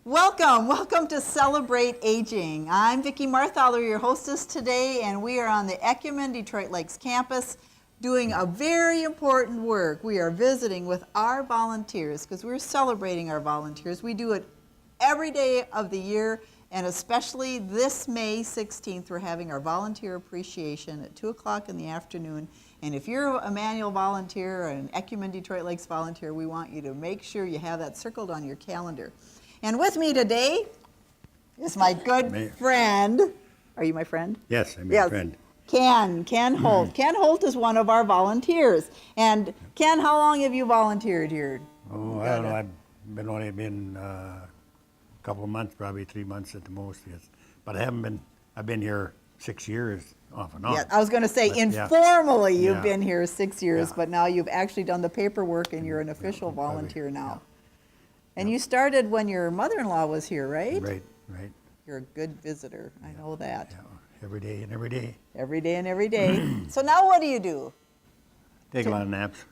Welcome to Celebrate Aging. I'm Vicki Marthaler, your hostess today, and we are on the Ecumen Detroit Lakes campus doing a very important work. We are visiting with our volunteers because we're celebrating our volunteers. We do it every day of the year, and especially this May 16th, we're having our volunteer appreciation at 2 o'clock in the afternoon. And if you're a manual volunteer or an Ecumen Detroit Lakes volunteer, we want you to make sure you have that circled on your calendar. And with me today is my good friend. Are you my friend? Yes, I'm your friend. Ken Holt. Ken Holt is one of our volunteers. And Ken, how long have you volunteered here? Oh, I don't know. I've only been a couple of months, probably 3 months at the most. Yes. But I've been here 6 years off and on. Yeah, I was going to say, informally you've been here 6 years, but now you've actually done the paperwork and you're an official volunteer now. And you started when your mother-in-law was here, right? Right. You're a good visitor. I know that. Yeah, every day and every day. Every day and every day. So now what do you do? Take a lot of naps.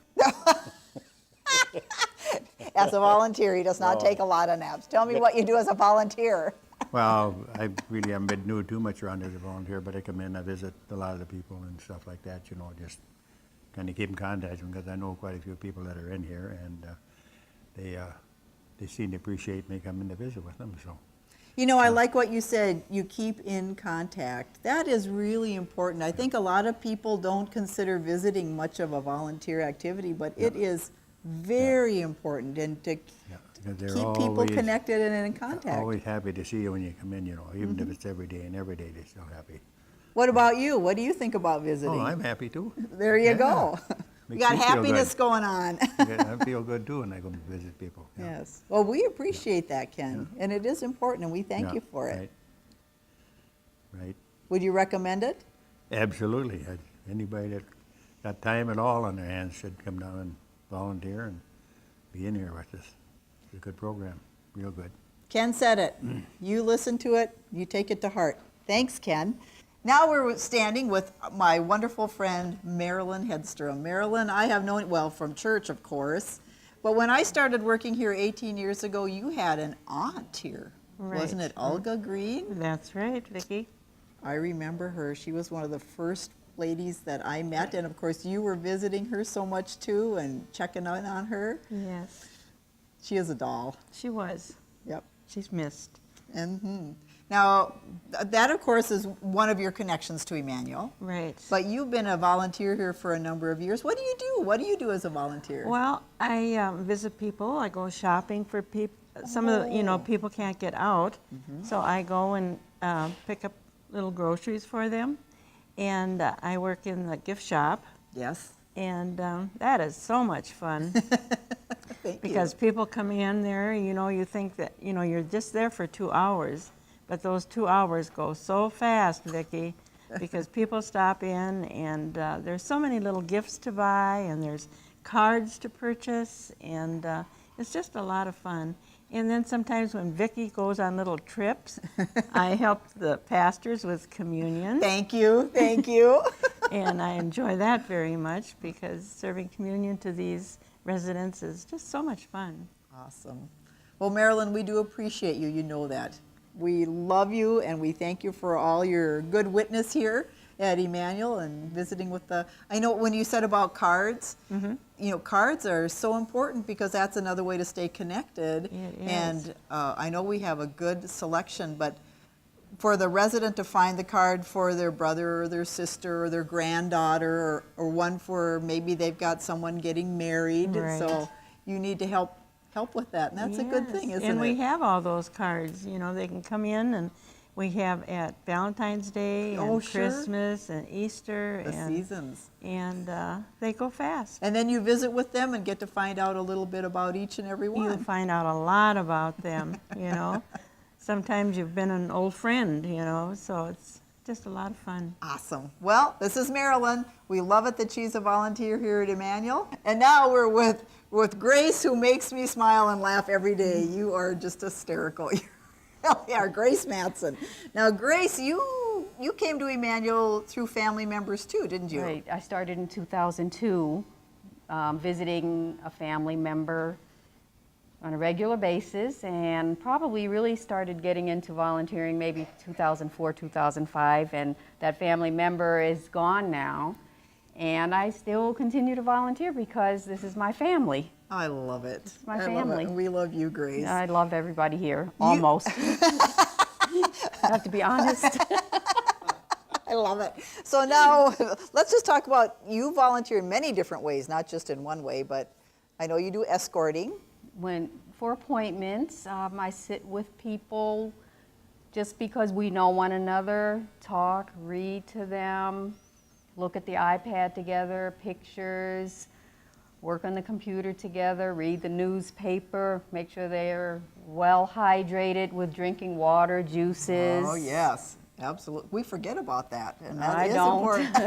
As a volunteer, he does not take a lot of naps. Tell me what you do as a volunteer. Well, I really haven't been doing too much around as a volunteer, but I come in, I visit a lot of the people and stuff like that, just kind of keep in contact with them because I know quite a few people that are in here, and they seem to appreciate me coming to visit with them. So, I like what you said, you keep in contact. That is really important. I think a lot of people don't consider visiting much of a volunteer activity, but it is very important, and to keep people connected and in contact. Always happy to see you when you come in, even if it's every day and every day, they're still happy. What about you? What do you think about visiting? Oh, I'm happy too. There you go. You got happiness going on. I feel good too when I go visit people. Yeah. Yes. Well, we appreciate that, Ken, and it is important, and we thank you for it. Right. Would you recommend it? Absolutely. Anybody that got time at all on their hands should come down and volunteer and be in here with us. It's a good program, real good. Ken said it. You listen to it, you take it to heart. Thanks, Ken. Now we're standing with my wonderful friend, Marilyn Hedstrom. Marilyn, I have known, well, from church, of course, but when I started working here 18 years ago, you had an aunt here. Right. Wasn't it Olga Green? That's right, Vicki. I remember her. She was one of the first ladies that I met, and of course you were visiting her so much too and checking in on her. Yes. She is a doll. She was. Yep. She's missed. Now, that, of course, is one of your connections to Emmanuel. Right. But you've been a volunteer here for a number of years. What do you do? What do you do as a volunteer? Well, I visit people. I go shopping for people. Some of the, people can't get out. So I go and pick up little groceries for them. And I work in the gift shop. Yes. And that is so much fun. Because people come in there, you think that, you're just there for 2 hours. But those 2 hours go so fast, Vicki, because people stop in, and there's so many little gifts to buy, and there's cards to purchase, and it's just a lot of fun. And then sometimes when Vicki goes on little trips, I help the pastors with communion. Thank you. And I enjoy that very much because serving communion to these residents is just so much fun. Awesome. Well, Marilyn, we do appreciate you. You know that. We love you, and we thank you for all your good witness here at Emmanuel and visiting with I know when you said about cards, cards are so important because that's another way to stay connected. It is. And I know we have a good selection, but for the resident to find the card for their brother or their sister or their granddaughter or one for maybe they've got someone getting married, so you need to help with that, and that's a good thing, isn't it? And we have all those cards. They can come in, and we have at Valentine's Day and Christmas and Easter. The seasons. And they go fast. And then you visit with them and get to find out a little bit about each and every one. You find out a lot about them, Sometimes you've been an old friend, so it's just a lot of fun. Awesome. Well, this is Marilyn. We love it that she's a volunteer here at Emmanuel. And now we're with Grace, who makes me smile and laugh every day. You are just hysterical. Yeah, Grace Matson. Now, Grace, you came to Emmanuel through family members too, didn't you? Right. I started in 2002, visiting a family member on a regular basis, and probably really started getting into volunteering maybe 2004, 2005, and that family member is gone now. And I still continue to volunteer because this is my family. I love it. It's my I love family. it. And we love you, Grace. I love everybody here, almost. I have to be honest. I love it. So now let's just talk about, you volunteer in many different ways, not just in one way, but I know you do escorting. For appointments, I sit with people just because we know one another, talk, read to them, look at the iPad together, pictures, work on the computer together, read the newspaper, make sure they're well hydrated with drinking water, juices. Oh, yes, absolutely. We forget about that, and that I is don't. important.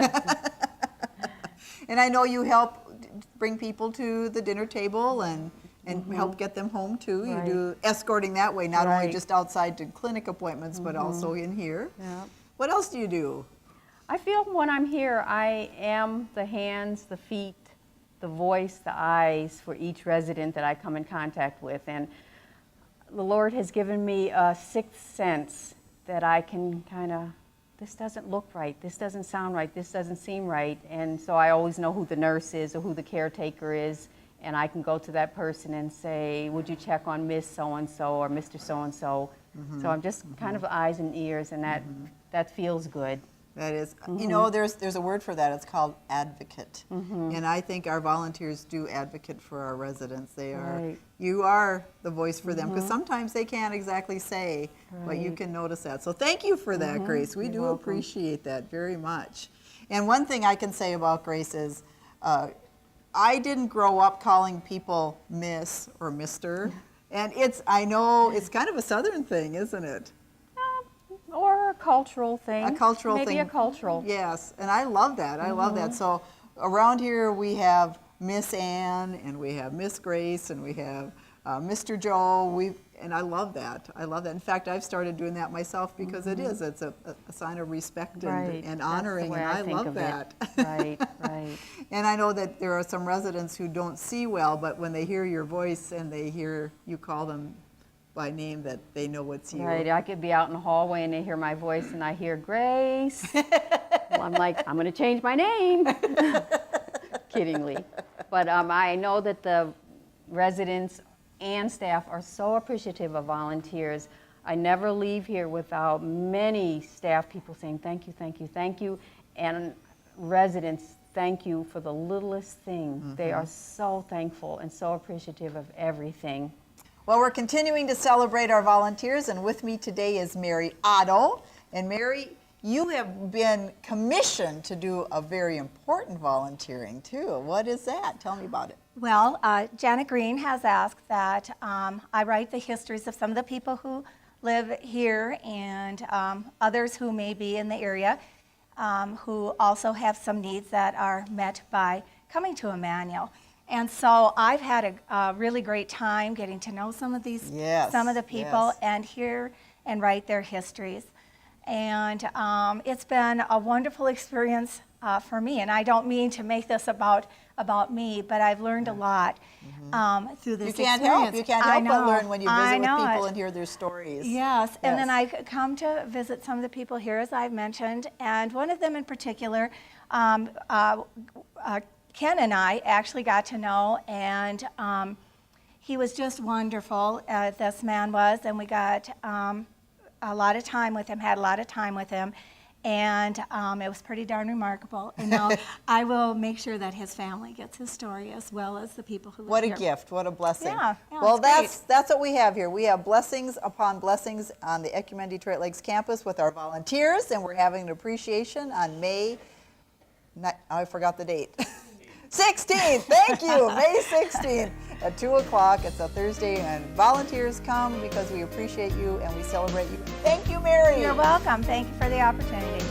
And I know you help bring people to the dinner table and help get them home too. You Right. do escorting that way, not only Right. just outside to clinic appointments, but also in here. Yeah. What else do you do? I feel when I'm here, I am the hands, the feet, the voice, the eyes for each resident that I come in contact with. And the Lord has given me a sixth sense that I can kind of, this doesn't look right, this doesn't sound right, this doesn't seem right. And so I always know who the nurse is or who the caretaker is. And I can go to that person and say, would you check on Miss So-and-so or Mr. So-and-so? So I'm just kind of eyes and ears, and that feels good. That is, you know, there's a word for that. It's called advocate. And I think our volunteers do advocate for our residents. They are, Right. you are the voice for them, because sometimes they can't exactly say, but you Right. can notice that. So thank you for that, Grace. We You're do welcome. appreciate that very much. And one thing I can say about Grace is, I didn't grow up calling people Miss or Mister. And I know it's kind of a Southern thing, isn't it? Or a cultural thing. A cultural thing. Maybe a cultural. Yes, and I love that. I love that. So around here we have Miss Ann, and we have Miss Grace, and we have Mr. Joe. And I love that. I love that. In fact, I've started doing that myself because it's a sign of respect Right. and That's honoring, the way and I think love of that. It. Right, right. And I know that there are some residents who don't see well, but when they hear your voice and they hear you call them by name, that they know it's you. Right, I could be out in the hallway and they hear my voice and I hear Grace. Well, I'm like, I'm going to change my name. Kiddingly. But I know that the residents and staff are so appreciative of volunteers. I never leave here without many staff people saying thank you, thank you, thank you. And residents, thank you for the littlest thing. They are so thankful and so appreciative of everything. Well, we're continuing to celebrate our volunteers, and with me today is Mary Otto. And Mary, you have been commissioned to do a very important volunteering too. What is that? Tell me about it. Well, Janet Green has asked that I write the histories of some of the people who live here and others who may be in the area who also have some needs that are met by coming to Emmanuel. And so I've had a really great time getting to know some of the people yes. and hear and write their histories. And it's been a wonderful experience for me. And I don't mean to make this about me, but I've learned a lot through this You can't experience. help. You can't I help but know. learn when you I visit with know people it. and hear their stories. Yes, and then Yes. I come to visit some of the people here, as I've mentioned, and one of them in particular, Ken and I actually got to know, and he was just wonderful, this man was, and we got a lot of time with him, had a lot of time with him, and it was pretty darn remarkable. And now I will make sure that his family gets his story as well as the people who live What a here. gift, what a blessing. Yeah, well, it's that's what we have here. We have blessings upon blessings on the Ecumen Detroit Lakes campus with our volunteers, and we're having an appreciation on I forgot the date. 16th, thank you, May 16th at 2 o'clock. It's a Thursday, and volunteers come because we appreciate you and we celebrate you. Thank you, Mary. You're welcome. Thank you for the opportunity.